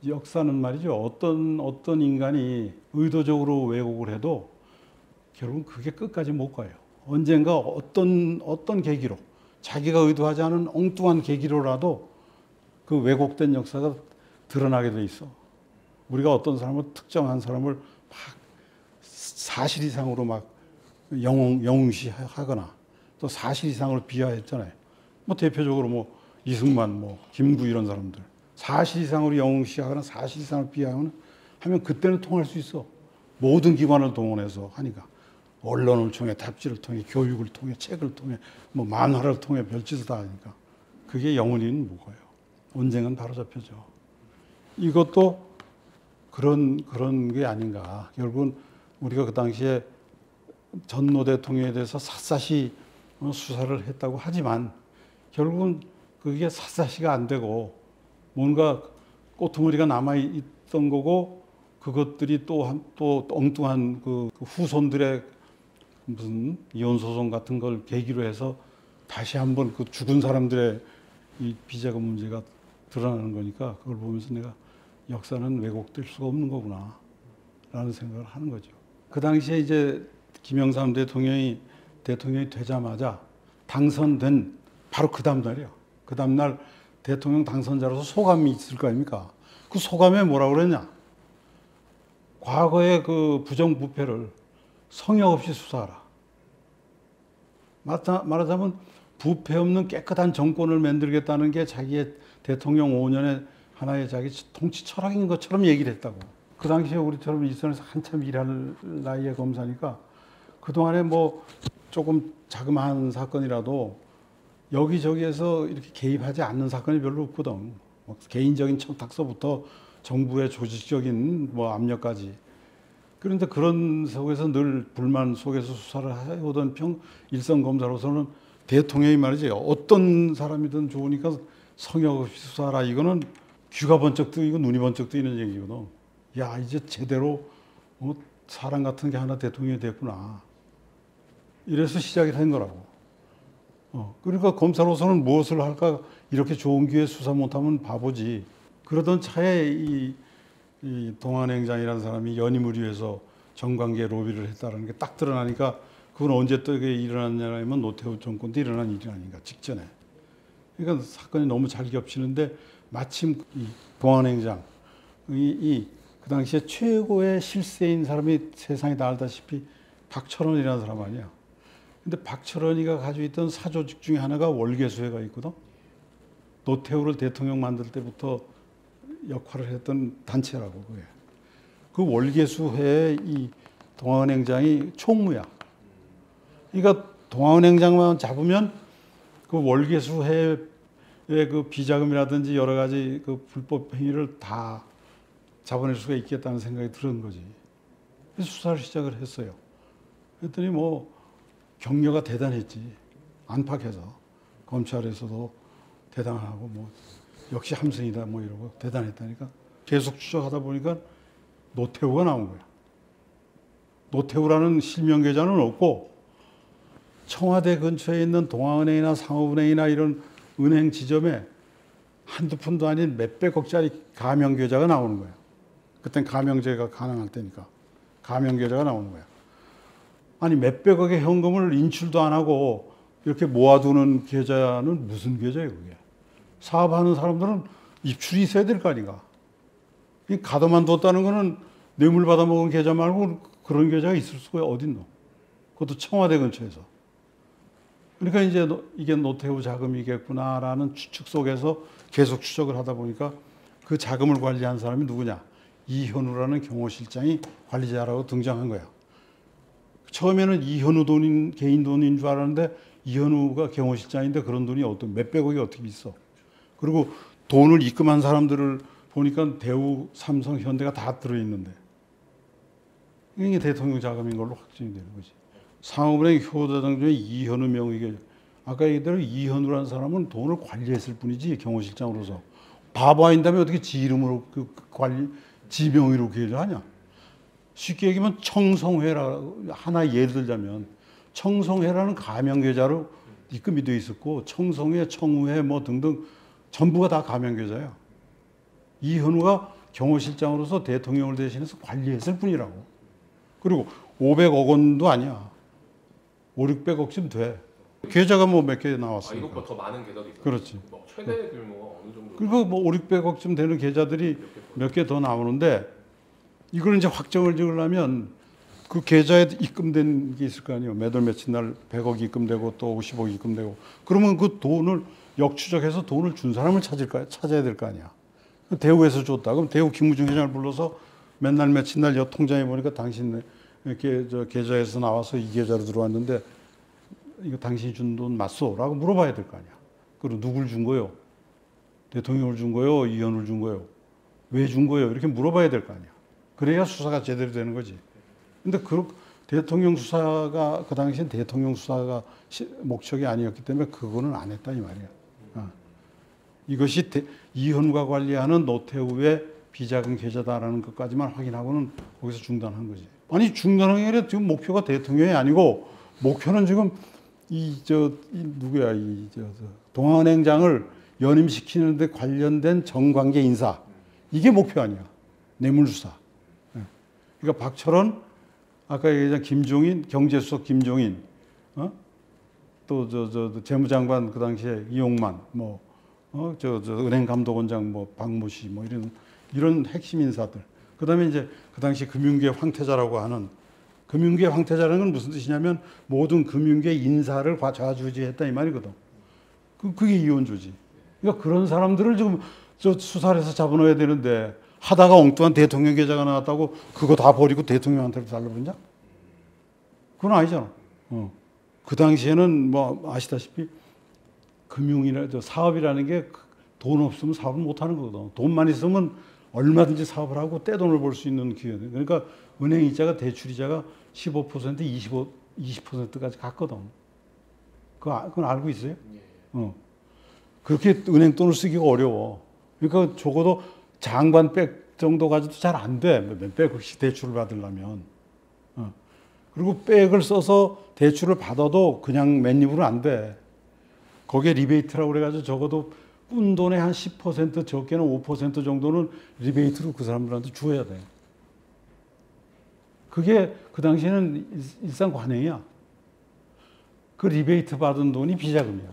역사는 말이죠. 어떤 인간이 의도적으로 왜곡을 해도 결국은 그게 끝까지 못 가요. 언젠가 어떤 계기로, 자기가 의도하지 않은 엉뚱한 계기로라도 그 왜곡된 역사가 드러나게 돼 있어. 우리가 어떤 사람을, 특정한 사람을 막 사실 이상으로 막 영웅시하거나 또 사실 이상으로 비하했잖아요. 뭐 대표적으로 뭐 이승만, 뭐 김구 이런 사람들. 사실 이상으로 영웅시하거나 사실 이상으로 비하하면 그때는 통할 수 있어. 모든 기관을 동원해서 하니까. 언론을 통해, 잡지를 통해, 교육을 통해, 책을 통해, 뭐 만화를 통해 별짓을 다 하니까. 그게 영원히는 못 가요. 언젠간 바로잡혀져. 이것도 그런 게 아닌가. 결국은 우리가 그 당시에 전노 대통령에 대해서 샅샅이 수사를 했다고 하지만 결국은 그게 샅샅이가 안 되고 뭔가 꼬투머리가 남아있던 거고 그것들이 또 엉뚱한 그 후손들의 무슨 이혼소송 같은 걸 계기로 해서 다시 한번 그 죽은 사람들의 이 비자금 문제가 드러나는 거니까 그걸 보면서 내가 역사는 왜곡될 수가 없는 거구나 라는 생각을 하는 거죠. 그 당시에 이제 김영삼 대통령이 되자마자 당선된 바로 그 다음날이요. 그 다음날 대통령 당선자로서 소감이 있을 거 아닙니까? 그 소감에 뭐라고 그랬냐? 과거의 그 부정부패를 성역 없이 수사하라. 말하자면 부패 없는 깨끗한 정권을 만들겠다는 게 자기의 대통령 5년의 하나의 자기 통치 철학인 것처럼 얘기를 했다고. 그 당시에 우리처럼 일선에서 한참 일할 나이의 검사니까 그동안에 뭐 조금 자그마한 사건이라도 여기저기에서 이렇게 개입하지 않는 사건이 별로 없거든. 뭐 개인적인 청탁서부터 정부의 조직적인 뭐 압력까지. 그런데 그런 속에서 늘 불만 속에서 수사를 해오던 일선 검사로서는 대통령이 말이지 어떤 사람이든 좋으니까 성역 없이 수사하라. 이거는 귀가 번쩍 뜨이고 눈이 번쩍 뜨이는 얘기거든. 야, 이제 제대로 사람 같은 게 하나 대통령이 됐구나. 이래서 시작이 된 거라고. 그러니까 검사로서는 무엇을 할까? 이렇게 좋은 기회에 수사 못하면 바보지. 그러던 차에 이 동안행장이라는 사람이 연임을 위해서 정관계 로비를 했다는 게 딱 드러나니까 그건 언제 또 이게 일어났냐면 노태우 정권 때 일어난 일이 아닌가 직전에. 그러니까 사건이 너무 잘 겹치는데 마침 이 동안행장 그 당시에 최고의 실세인 사람이 세상에 다 알다시피 박철원이라는 사람 아니야. 근데 박철원이가 가지고 있던 사조직 중에 하나가 월계수회가 있거든. 노태우를 대통령 만들 때부터 역할을 했던 단체라고 그게. 그 월계수회의 이 동안행장이 총무야. 그러니까 동안행장만 잡으면 그 월계수회의 그 비자금이라든지 여러 가지 그 불법 행위를 다 잡아낼 수가 있겠다는 생각이 드는 거지. 그래서 수사를 시작을 했어요. 그랬더니 뭐 격려가 대단했지. 안팎에서 검찰에서도 대단하고 뭐 역시 함승이다 뭐 이러고 대단했다니까. 계속 추적하다 보니까 노태우가 나온 거야. 노태우라는 실명 계좌는 없고 청와대 근처에 있는 동아은행이나 상업은행이나 이런 은행 지점에 한두 푼도 아닌 몇백억짜리 가명 계좌가 나오는 거야. 그땐 가명제가 가능할 때니까 가명 계좌가 나오는 거야. 아니 몇백억의 현금을 인출도 안 하고 이렇게 모아두는 계좌는 무슨 계좌예요 그게. 사업하는 사람들은 입출이 있어야 될 거 아닌가. 가둬만 뒀다는 거는 뇌물 받아먹은 계좌 말고 그런 계좌가 있을 수가 어딨노. 그것도 청와대 근처에서. 그러니까 이제 이게 노태우 자금이겠구나라는 추측 속에서 계속 추적을 하다 보니까 그 자금을 관리한 사람이 누구냐. 이현우라는 경호실장이 관리자라고 등장한 거야. 처음에는 이현우 개인 돈인 줄 알았는데 이현우가 경호실장인데 그런 돈이 몇백억이 어떻게 있어. 그리고 돈을 입금한 사람들을 보니까 대우, 삼성, 현대가 다 들어있는데 이게 대통령 자금인 걸로 확정이 되는 거지. 상업은행 효자장 중에 이현우 명의계. 아까 얘기대로 이현우라는 사람은 돈을 관리했을 뿐이지 경호실장으로서. 바보 아닌다면 어떻게 지 이름으로 지 명의로 계좌하냐. 쉽게 얘기하면 청송회라 하나 예를 들자면 청송회라는 가명 계좌로 입금이 돼 있었고 청송회, 청우회 뭐 등등 전부가 다 가명 계좌야. 이현우가 경호실장으로서 대통령을 대신해서 관리했을 뿐이라고. 그리고 500억 원도 아니야. 5, 600억쯤 돼. 계좌가 뭐 몇 개 나왔어요. 이것보다 더 많은 계좌도 있어요. 그렇지. 뭐 최대 규모가 어느 정도? 그리고 뭐 5, 600억쯤 되는 계좌들이 몇 개 더 나오는데 이걸 이제 확정을 지으려면 그 계좌에 입금된 게 있을 거 아니에요. 매달 며칠 날 100억 입금되고 또 50억 입금되고. 그러면 그 돈을 역추적해서 돈을 준 사람을 찾아야 될 거 아니야. 대우에서 줬다. 그럼 대우 김무중 회장을 불러서 맨날 며칠 날 여 통장에 보니까 당신 계좌에서 나와서 이 계좌로 들어왔는데 이거 당신이 준 돈 맞소? 라고 물어봐야 될 거 아니야. 그리고 누굴 준 거요? 대통령을 준 거요? 이현을 준 거요? 왜 준 거요? 이렇게 물어봐야 될 거 아니야. 그래야 수사가 제대로 되는 거지. 근데 대통령 수사가 그 당시엔 대통령 수사가 목적이 아니었기 때문에 그거는 안 했다 이 말이야. 이것이 이현과 관리하는 노태우의 비자금 계좌다라는 것까지만 확인하고는 거기서 중단한 거지. 아니 중단한 게 아니라 지금 목표가 대통령이 아니고 목표는 지금 누구야 동아은행장을 연임시키는데 관련된 정관계 인사 이게 목표 아니야. 뇌물수사. 그러니까 박철원 아까 얘기한 김종인 경제수석 김종인 또 재무장관 그 당시에 이용만 은행감독원장 박모씨 이런 핵심 인사들. 그다음에 이제 그 당시 금융계 황태자라고 하는 금융계 황태자라는 건 무슨 뜻이냐면 모든 금융계 인사를 좌지우지했다 이 말이거든. 그게 이혼조지. 그러니까 그런 사람들을 지금 수사를 해서 잡아넣어야 되는데 하다가 엉뚱한 대통령 계좌가 나왔다고 그거 다 버리고 대통령한테 달라버리냐? 그건 아니잖아. 그 당시에는 아시다시피 금융이나 사업이라는 게 돈 없으면 사업을 못 하는 거거든. 돈만 있으면 얼마든지 사업을 하고 떼돈을 벌 수 있는 기회들. 그러니까 은행 이자가 대출 이자가 15%, 20%까지 갔거든. 그건 알고 있어요? 그렇게 은행 돈을 쓰기가 어려워. 그러니까 적어도 장관백 정도 가지고도 잘 안 돼. 백억씩 대출을 받으려면. 그리고 백을 써서 대출을 받아도 그냥 맨입으로 안 돼. 거기에 리베이트라고 그래가지고 적어도 꾼 돈의 한 10% 적게는 5% 정도는 리베이트로 그 사람들한테 줘야 돼. 그게 그 당시에는 일상 관행이야. 그 리베이트 받은 돈이 비자금이야.